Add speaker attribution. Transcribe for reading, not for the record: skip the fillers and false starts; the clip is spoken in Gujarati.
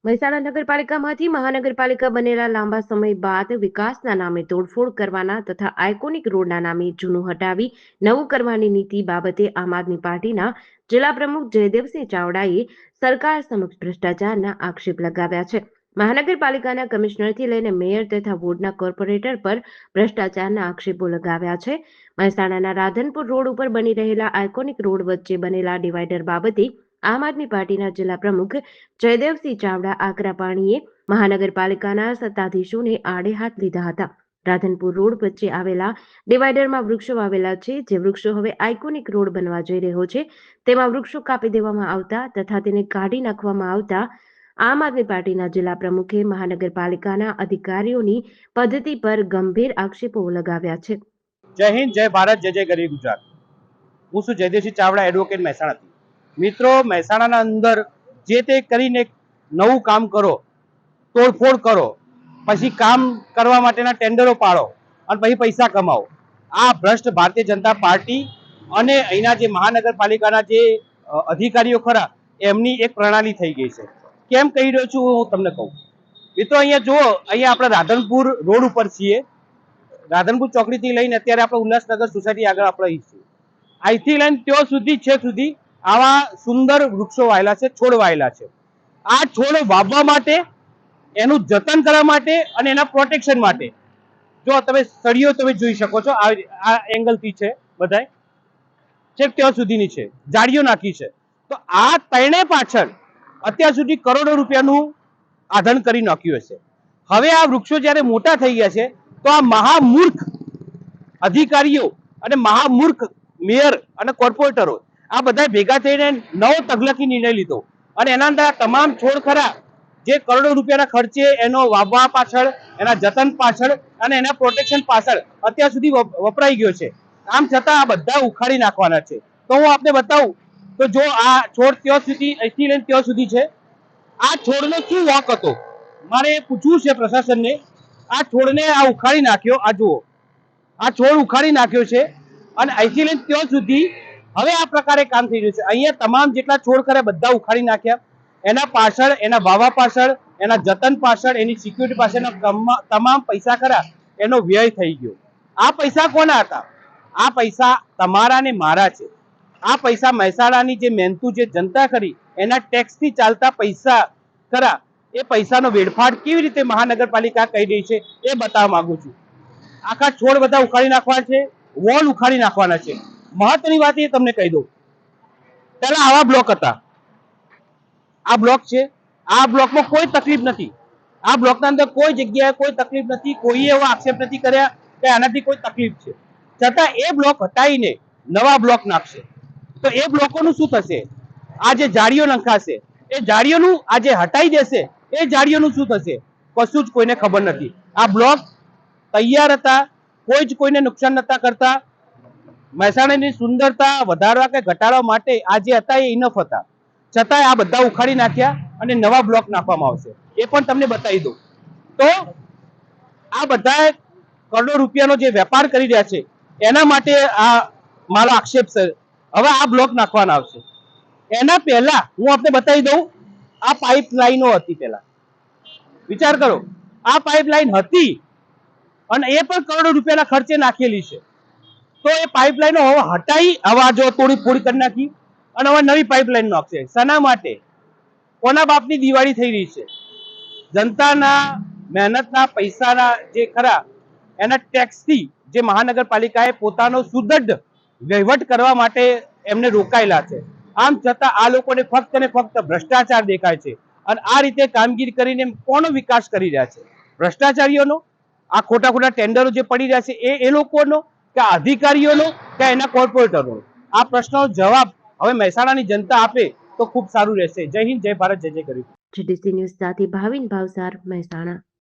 Speaker 1: મહેસાણા નગરપાલિકામાંથી મહાનગરપાલિકા બનેલા લાંબા સમય બાદ વિકાસના નામે તોડફોડ કરવાના તથા આઇકોનિક રોડના નામે જૂનું હટાવી નવું કરવાની નીતિ બાબતે આમ આદમી પાર્ટીના જિલ્લા પ્રમુખ જયદેવસિંહ ચાવડાએ સરકાર સમક્ષ ભ્રષ્ટાચારના આક્ષેપ લગાવ્યા છે. મહાનગરપાલિકાના કમિશનરથી લઈને મેયર તથા વોર્ડના કોર્પોરેટર પર ભ્રષ્ટાચારના આક્ષેપો લગાવ્યા છે. મહેસાણાના રાધનપુર રોડ ઉપર બની રહેલા આઇકોનિક રોડ વચ્ચે બનેલા ડિવાઈડર બાબતે આમ આદમી પાર્ટીના જિલ્લા પ્રમુખ જયદેવસિંહ ચાવડા આકરા પાણીએ મહાનગરપાલિકાના સત્તાધીશોને આડે હાથ લીધા હતા. રાધનપુર રોડ વચ્ચે આવેલા ડિવાઈડરમાં વૃક્ષો વાવેલા છે, જે વૃક્ષો હવે આઇકોનિક રોડ બનવા જઈ રહ્યો છે. તેમાં વૃક્ષો કાપી દેવામાં આવતા તથા તેને કાઢી નાખવામાં આવતા આમ આદમી પાર્ટીના જિલ્લા પ્રમુખે મહાનગરપાલિકાના અધિકારીઓની પદ્ધતિ પર ગંભીર આક્ષેપો લગાવ્યા છે.
Speaker 2: જય હિન્દ, જય ભારત, જય જય ગરીબ ગુજરાત. હું છું જયદેવસિંહ ચાવડા, એડવોકેટ મહેસાણાથી. મિત્રો, મહેસાણાના અંદર જે તે કરીને નવું કામ કરો, તોડફોડ કરો, પછી કામ કરવા માટેના ટેન્ડરો પાડો અને પછી પૈસા કમાઓ. આ ભ્રષ્ટ ભારતીય જનતા પાર્ટી અને અહીંના જે મહાનગરપાલિકાના જે અધિકારીઓ ખરા એમની એક પ્રણાલી થઈ ગઈ છે. કેમ કહી રહ્યો છું હું તમને કહું. મિત્રો, અહીંયા જુઓ, અહીંયા આપણે રાધનપુર રોડ ઉપર છીએ. રાધનપુર ચોકડીથી લઈને અત્યારે આપણે ઉલ્લાસનગર સોસાયટી આગળ આપણે અહીં છીએ. અહીંથી લઈને ત્યાં સુધી છેક સુધી આવા સુંદર વૃક્ષો વાયેલા છે, છોડ વાયેલા છે. આ છોડ વાવવા માટે, એનું જતન કરવા માટે અને એના પ્રોટેક્શન માટે જો તમે સળીઓ તમે જોઈ શકો છો, આ એંગલથી છે, બધાય છેક ત્યાં સુધીની છે, જાળીઓ નાખી છે. તો આ ત્રણે પાછળ અત્યાર સુધી કરોડો રૂપિયાનું આધન કરી નાખ્યું હશે. હવે આ વૃક્ષો જ્યારે મોટા થઈ ગયા છે તો આ મહામૂર્ખ અધિકારીઓ અને મહામૂર્ખ મેયર અને કોર્પોરેટરો આ બધા ભેગા થઈને નવો તગલકી નિર્ણય લીધો અને એના અંદર તમામ છોડ ખરા જે કરોડો રૂપિયાના ખર્ચે એનો વાવવા પાછળ, એના જતન પાછળ અને એના પ્રોટેક્શન પાછળ અત્યાર સુધી વપરાઈ ગયો છે. આમ છતાં આ બધા ઉખાડી નાખવાના છે. તો હું આપને બતાવું તો જો આ છોડ ત્યાં સુધી, અહીંથી લઈને ત્યાં સુધી છે. આ છોડનો શું વાંક હતો મારે પૂછવું છે પ્રશાસનને. આ છોડને આ ઉખાડી નાખ્યો. આ જુઓ, આ છોડ ઉખાડી નાખ્યો છે અને અહીંથી લઈને ત્યાં સુધી હવે આ પ્રકારે કામ થઈ રહ્યું છે. અહીંયા તમામ જેટલા છોડ ખરા બધા ઉખાડી નાખ્યા. એના પાછળ, એના વાવવા પાછળ, એના જતન પાછળ, એની સિક્યુરિટી પાછળના તમામ પૈસા ખરા એનો વ્યય થઈ ગયો. આ પૈસા કોના હતા? આ પૈસા તમારા ને મારા છે. આ પૈસા મહેસાણાની જે મહેનતુ જે જનતા ખરી એના ટેક્સથી ચાલતા પૈસા ખરા, એ પૈસાનો વેડફાટ કેવી રીતે મહાનગરપાલિકા કહી રહી છે એ બતાવવા માંગુ છું. આખા છોડ બધા ઉખાડી નાખવાના છે, વોલ ઉખાડી નાખવાના છે. મહત્વની વાત એ તમને કહી દઉં, પહેલા આવા બ્લોક હતા. આ બ્લોક છે, આ બ્લોકમાં કોઈ તકલીફ નથી. આ બ્લોકના અંદર કોઈ જગ્યાએ કોઈ તકલીફ નથી. કોઈએ એવો આક્ષેપ નથી કર્યા કે આનાથી કોઈ તકલીફ છે. છતાં એ બ્લોક હટાવીને નવા બ્લોક નાખશે તો એ બ્લોકોનું શું થશે? આ જે જાળીઓ નંખાશે એ જાળીઓનું, આ જે હટાઈ દેશે એ જાળીઓનું શું થશે? કશું જ કોઈને ખબર નથી. આ બ્લોક તૈયાર હતા, કોઈ જ કોઈને નુકસાન નતા કરતા. મહેસાણાની સુંદરતા વધારવા કે ઘટાડવા માટે આ જે હતા એ ઇનફ હતા. છતાંય આ બધા ઉખાડી નાખ્યા અને નવા બ્લોક નાખવામાં આવશે. એ પણ તમને બતાવી દઉં. તો આ બધા કરોડો રૂપિયાનો જે વેપાર કરી રહ્યા છે એના માટે આ મારો આક્ષેપ છે. હવે આ બ્લોક નાખવાના આવશે. એના પહેલા હું આપને બતાવી દઉં, આ પાઇપ લાઈનો હતી. પહેલા વિચાર કરો, આ પાઇપ લાઈન હતી અને એ પણ કરોડો રૂપિયાના ખર્ચે નાખેલી છે. તો એ પાઇપલાઈનો હવે હટાઈ, હવે જો થોડી ફોડી કરી નાખી અને હવે નવી પાઇપલાઈન નાખશે. શાના માટે? કોના બાપની દિવાળી થઈ રહી છે? જનતાના મહેનતના પૈસાના જે ખરા એના ટેક્સથી જે મહાનગરપાલિકાએ પોતાનો સુદૃઢ વહીવટ કરવા માટે એમને રોકાયેલા છે. આમ છતાં આ લોકોને ફક્ત ને ફક્ત ભ્રષ્ટાચાર દેખાય છે અને આ રીતે કામગીરી કરીને કોનો વિકાસ કરી રહ્યા છે? ભ્રષ્ટાચારીઓનો. આ ખોટા ખોટા ટેન્ડરો જે પડી રહ્યા છે એ લોકોનો કે અધિકારીઓનો કે એના કોર્પોરેટરનો? આ પ્રશ્નનો જવાબ હવે મહેસાણાની જનતા આપે તો ખૂબ સારું રહેશે. જય હિન્દ, જય ભારત, જય જય ગરીબ.
Speaker 1: GDC ન્યૂઝ સાથે ભાવિન ભાવસાર, મહેસાણા.